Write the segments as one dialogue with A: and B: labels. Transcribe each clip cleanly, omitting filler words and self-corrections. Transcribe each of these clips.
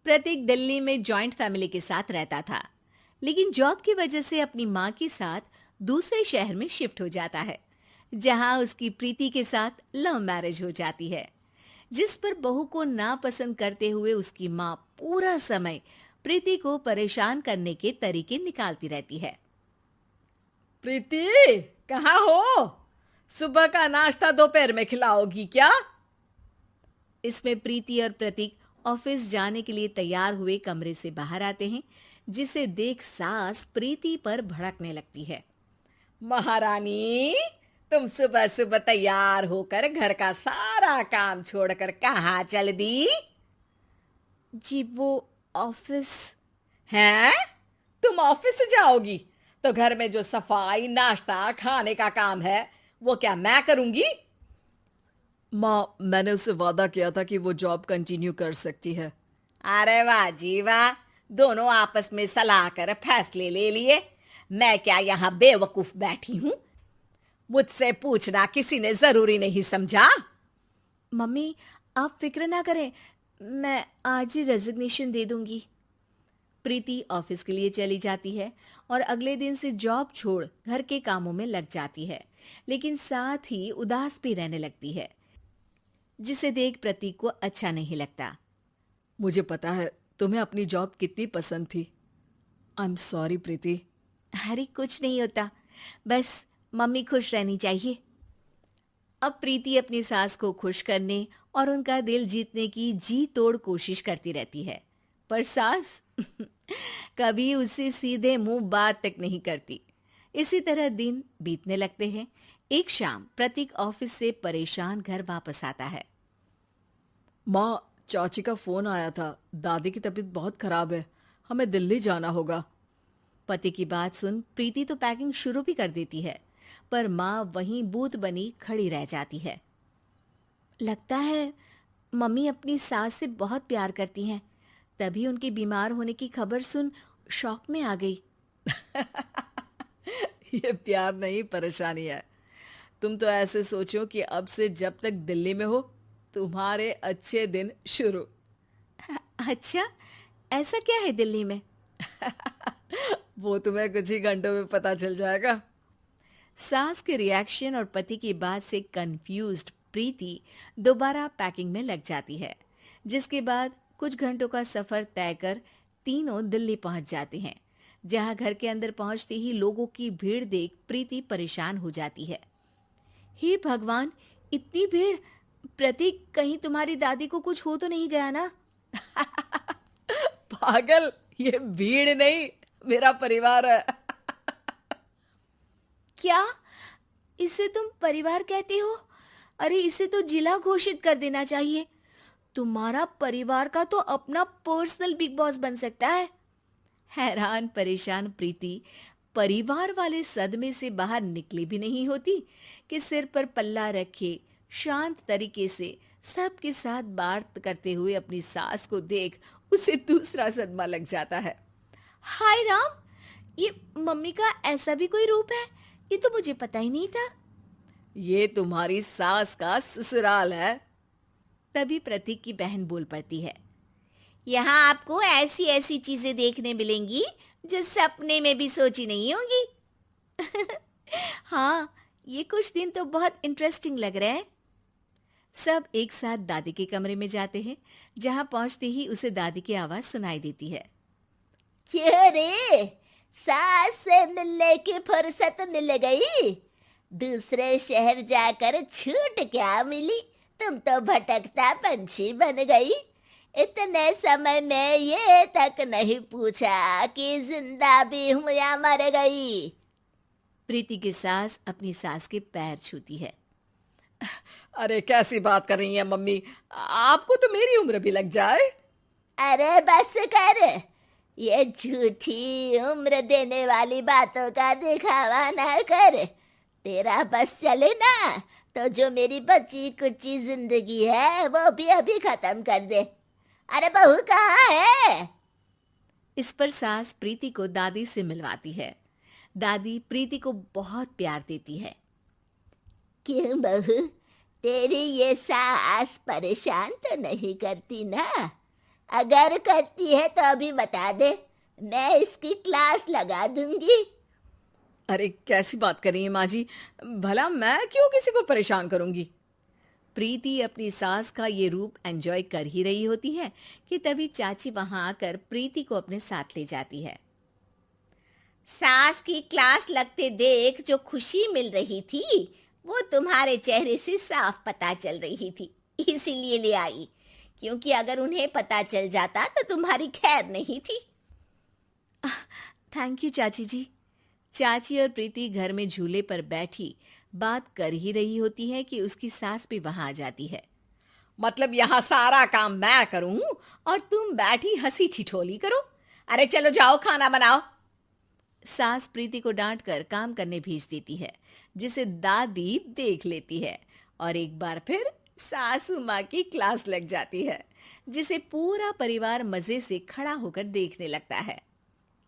A: प्रतीक दिल्ली में joint family के साथ रहता था, लेकिन जॉब की वजह से अपनी माँ के साथ दूसरे शहर में शिफ्ट हो जाता है, जहाँ उसकी प्रीति के साथ लव मैरिज हो जाती है, जिस पर बहू को नापसंद करते हुए उसकी माँ पूरा समय प्रीति को परेशान करने के तरीके निकालती रहती है।
B: प्रीति, कहाँ हो? सुबह का नाश्ता दोपहर में खिलाओगी क्या?
A: इसमें प्रीति और प्रतीक ऑफिस जाने के लिए तैयार हुए कमरे से बाहर आते हैं, जिसे देख सास प्रीति पर भड़कने लगती है।
B: महारानी, तुम सुबह सुबह तैयार होकर घर का सारा काम छोड़कर कहाँ चल दी?
A: जी वो ऑफिस।
B: हैं? तुम ऑफिस जाओगी तो घर में जो सफाई, नाश्ता, खाने का काम है वो क्या मैं करूंगी?
C: माँ, मैंने उससे वादा किया था कि वो जॉब कंटिन्यू कर सकती है।
B: अरे वाह जी वाह, दोनों आपस में सलाह कर फैसले ले लिए। मैं क्या यहाँ बेवकूफ बैठी हूँ? मुझसे पूछना किसी ने जरूरी नहीं समझा?
A: मम्मी, आप फिक्र ना करें, मैं आज ही रेजिग्नेशन दे दूंगी। प्रीति ऑफिस के लिए चली जाती है और अगले दिन से जॉब छोड़ घर के कामों में लग जाती है, लेकिन साथ ही उदास भी रहने लगती है, जिसे देख प्रतीक को अच्छा नहीं लगता।
C: मुझे पता है तुम्हें अपनी जॉब कितनी पसंद थी। आई एम सॉरी प्रीति।
A: अरे कुछ नहीं होता, बस मम्मी खुश रहनी चाहिए। अब प्रीति अपनी सास को खुश करने और उनका दिल जीतने की जी तोड़ कोशिश करती रहती है, पर सास कभी उससे सीधे मुंह बात तक नहीं करती। इसी तरह दिन बीतने लगते हैं। एक शाम प्रतीक ऑफिस से परेशान घर वापस आता है।
C: माँ, चाची का फोन आया था। दादी की तबीयत बहुत खराब है, हमें दिल्ली जाना होगा।
A: पति की बात सुन प्रीति तो पैकिंग शुरू भी कर देती है, पर माँ वहीं बूत बनी खड़ी रह जाती है। लगता है मम्मी अपनी सास से बहुत प्यार करती हैं, तभी उनके बीमार होने की खबर सुन शॉक में आ गई।
C: ये प्यार नहीं, परेशानी है। तुम तो ऐसे सोचो कि अब से जब तक दिल्ली में हो तुम्हारे अच्छे दिन शुरू।
A: अच्छा, ऐसा क्या है दिल्ली में?
C: वो तुम्हें कुछ ही घंटों में पता चल जाएगा।
A: सास के रिएक्शन और पति की बात से कंफ्यूज्ड प्रीति दोबारा पैकिंग में लग जाती है, जिसके बाद कुछ घंटों का सफर तय कर तीनों दिल्ली पहुंच जाते हैं, जहां घर के अंदर पहुंचते ही लोगों की भीड़ देख प्रीति परेशान हो जाती है। हे भगवान, इतनी भीड़! प्रतीक, कहीं तुम्हारी दादी को कुछ हो तो नहीं गया ना?
B: पागल, ये भीड़ नहीं, मेरा परिवार है।
A: क्या? इसे तुम परिवार कहते हो? अरे इसे तो जिला घोषित कर देना चाहिए। तुम्हारा परिवार का तो अपना पर्सनल बिग बॉस बन सकता है। हैरान परेशान प्रीति परिवार वाले सदमे से बाहर निकली भी नहीं होती कि सिर पर पल्ला रखे शांत तरीके से सबके साथ बात करते हुए अपनी सास को देख उसे दूसरा सदमा लग जाता है। हाय राम, ये मम्मी का ऐसा भी कोई रूप है? ये तो मुझे पता ही नहीं था।
B: ये तुम्हारी सास का ससुराल है।
A: तभी प्रतीक की बहन बोल पड़ती है। यहाँ आपको ऐसी ऐसी चीजें देखने मिलेंगी जो सपने में भी सोची नहीं होंगी। हाँ, ये कुछ दिन तो बहुत इंटरेस्टिंग लग रहे हैं। सब एक साथ दादी के कमरे में जाते हैं, जहां पहुंचते ही उसे दादी की आवाज सुनाई देती है।
D: क्यों रे, सास से मिलने की फुर्सत मिल गई? दूसरे शहर जाकर छूट क्या मिली? तुम तो भटकता पंछी बन गई। इतने समय में ये तक नहीं पूछा कि जिंदा भी हूं या मर गई।
A: प्रीति की सास अपनी सास के पैर छूती है।
B: अरे कैसी बात कर रही है मम्मी, आपको तो मेरी उम्र भी लग जाए।
D: अरे बस कर, ये झूठी उम्र देने वाली बातों का दिखावा ना कर। तेरा बस चले ना तो जो मेरी बची कुची जिंदगी है वो भी अभी खत्म कर दे। अरे बहू कहाँ है?
A: इस पर सास प्रीति को दादी से मिलवाती है। दादी प्रीति को बहुत प्यार देती है।
D: क्यों बहू, तेरी ये सास परेशान तो नहीं करती ना? अगर करती है तो अभी बता दे, मैं इसकी क्लास लगा दूंगी।
C: अरे कैसी बात कर रही है माँ जी, भला मैं क्यों किसी को परेशान करूंगी। प्रीति अपनी सास का ये रूप एंजॉय कर ही रही होती है कि तभी चाची वहां आकर प्रीति को अपने साथ ले जाती है।
D: सास की क्लास लगते देख जो खुशी मिल रही थी वो तुम्हारे चेहरे से साफ पता चल रही थी, इसीलिए ले आई, क्योंकि अगर उन्हें पता चल जाता तो तुम्हारी खैर नहीं थी।
C: थैंक यू चाची जी। चाची और प्रीति घर में झूले पर बैठी बात कर ही रही होती है कि उसकी सास भी वहां आ जाती है।
B: मतलब यहाँ सारा काम मैं करूं और तुम बैठी हंसी ठिठोली करो? अरे चलो जाओ, खाना बनाओ।
C: सास प्रीति को डांट कर काम करने भेज देती है, जिसे दादी देख लेती है और एक बार फिर सासू माँ की क्लास लग जाती है, जिसे पूरा परिवार मजे से खड़ा होकर देखने लगता है।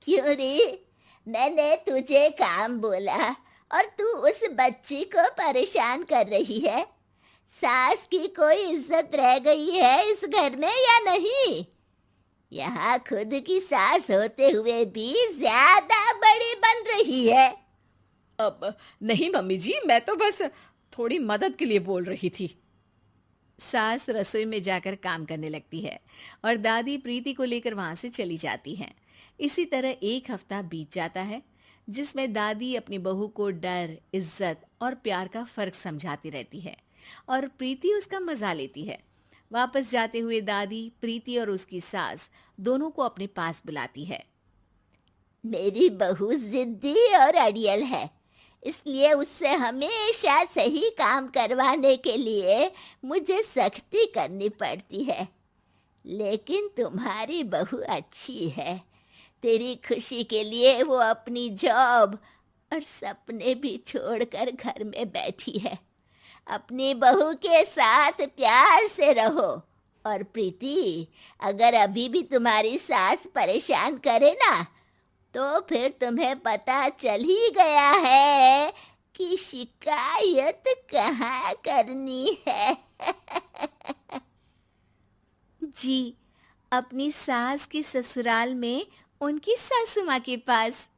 D: क्यों रे, मैंने तुझे काम बोला और तू उस बच्ची को परेशान कर रही है। सास की कोई इज्जत रह गई है इस घर में या नहीं? यहाँ खुद की सास होते हुए भी ज्यादा बड़ी बन रही है।
C: अब नहीं मम्मी जी, मैं तो बस थोड़ी मदद के लिए बोल रही थी। सास रसोई में जाकर काम करने लगती है और दादी प्रीति को लेकर वहां से चली जाती हैं। इसी तरह एक हफ्ता बीत जाता है, जिसमें दादी अपनी बहू को डर, इज्जत और प्यार का फर्क समझाती रहती है और प्रीति उसका मजा लेती है। वापस जाते हुए दादी प्रीति और उसकी सास दोनों को अपने पास बुलाती है।
D: मेरी बहू जिद्दी और अड़ियल है, इसलिए उससे हमेशा सही काम करवाने के लिए मुझे सख्ती करनी पड़ती है। लेकिन तुम्हारी बहू अच्छी है, तेरी खुशी के लिए वो अपनी जॉब और सपने भी छोड़कर घर में बैठी है। अपनी बहू के साथ प्यार से रहो। और प्रीति, अगर अभी भी तुम्हारी सास परेशान करे ना, तो फिर तुम्हें पता चल ही गया है कि शिकायत कहाँ करनी है।
A: जी, अपनी सास के ससुराल में उनकी सासू माँ के पास।